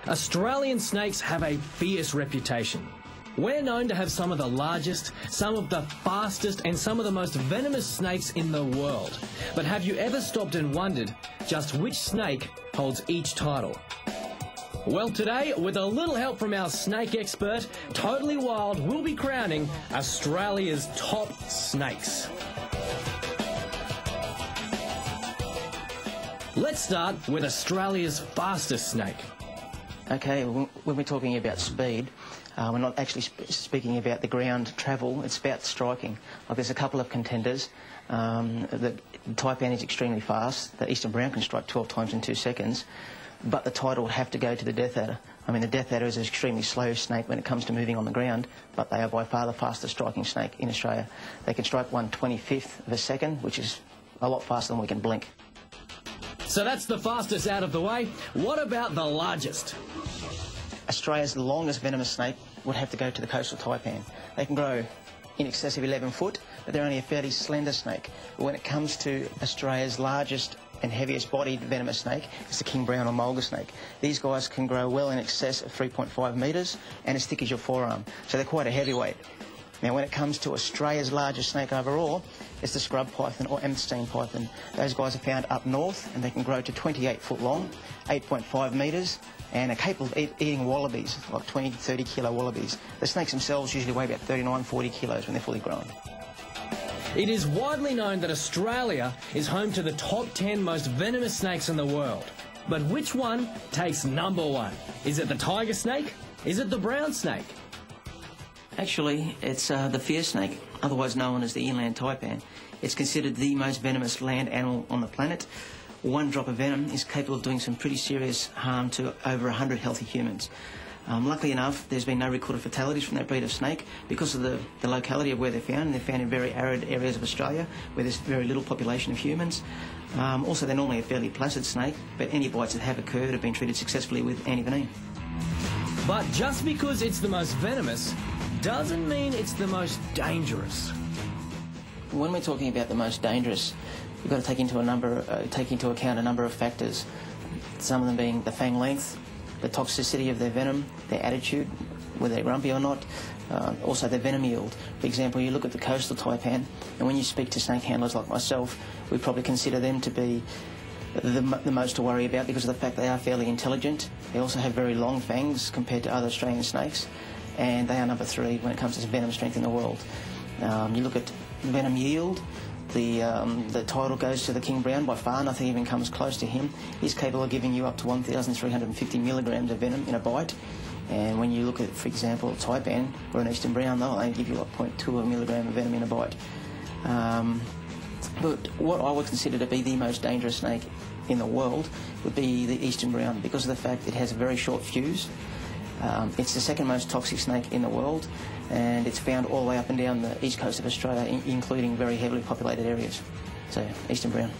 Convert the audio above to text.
Australian snakes have a fierce reputation. We're known to have some of the largest, some of the fastest, and some of the most venomous snakes in the world. But have you ever stopped and wondered just which snake holds each title? Well, today, with a little help from our snake expert, Totally Wild will be crowning Australia's top snakes. Let's start with Australia's fastest snake. Okay, when we're talking about speed, we're not actually speaking about the ground travel, it's about striking. Like there's a couple of contenders. The taipan is extremely fast. The eastern brown can strike 12 times in 2 seconds, but the title would have to go to the death adder. I mean, the death adder is an extremely slow snake when it comes to moving on the ground, but they are by far the fastest striking snake in Australia. They can strike 1/25 of a second, which is a lot faster than we can blink. So that's the fastest out of the way. What about the largest? Australia's longest venomous snake would have to go to the coastal taipan. They can grow in excess of 11 foot, but they're only a fairly slender snake. But when it comes to Australia's largest and heaviest bodied venomous snake, it's the king brown or mulga snake. These guys can grow well in excess of 3.5 metres and as thick as your forearm, so they're quite a heavyweight. Now, when it comes to Australia's largest snake overall, it's the scrub python or Amstein python. Those guys are found up north and they can grow to 28 foot long, 8.5 metres, and are capable of eating wallabies, like 20 to 30 kilo wallabies. The snakes themselves usually weigh about 39, 40 kilos when they're fully grown. It is widely known that Australia is home to the top 10 most venomous snakes in the world. But which one takes #1? Is it the tiger snake? Is it the brown snake? Actually, it's the fear snake, otherwise known as the inland taipan. It's considered the most venomous land animal on the planet. One drop of venom is capable of doing some pretty serious harm to over 100 healthy humans. Luckily enough, there's been no recorded fatalities from that breed of snake because of the locality of where they're found. They're found in very arid areas of Australia where there's very little population of humans. Also, they're normally a fairly placid snake, but any bites that have occurred have been treated successfully with antivenin. But just because it's the most venomous doesn't mean it's the most dangerous. When we're talking about the most dangerous, we've got to take into account a number of factors. Some of them being the fang length, the toxicity of their venom, their attitude, whether they're grumpy or not, also their venom yield. For example, you look at the coastal taipan, and when you speak to snake handlers like myself, we probably consider them to be the most to worry about because of the fact they are fairly intelligent. They also have very long fangs compared to other Australian snakes, and they are number 3 when it comes to venom strength in the world. You look at venom yield, the title goes to the king brown by far. Nothing even comes close to him. He's capable of giving you up to 1,350 milligrams of venom in a bite. And when you look at, for example, a taipan or an eastern brown, they'll only give you like 0.2 milligram of venom in a bite. But what I would consider to be the most dangerous snake in the world would be the eastern brown because of the fact it has a very short fuse. It's the second most toxic snake in the world, and it's found all the way up and down the east coast of Australia, including very heavily populated areas. So, eastern brown.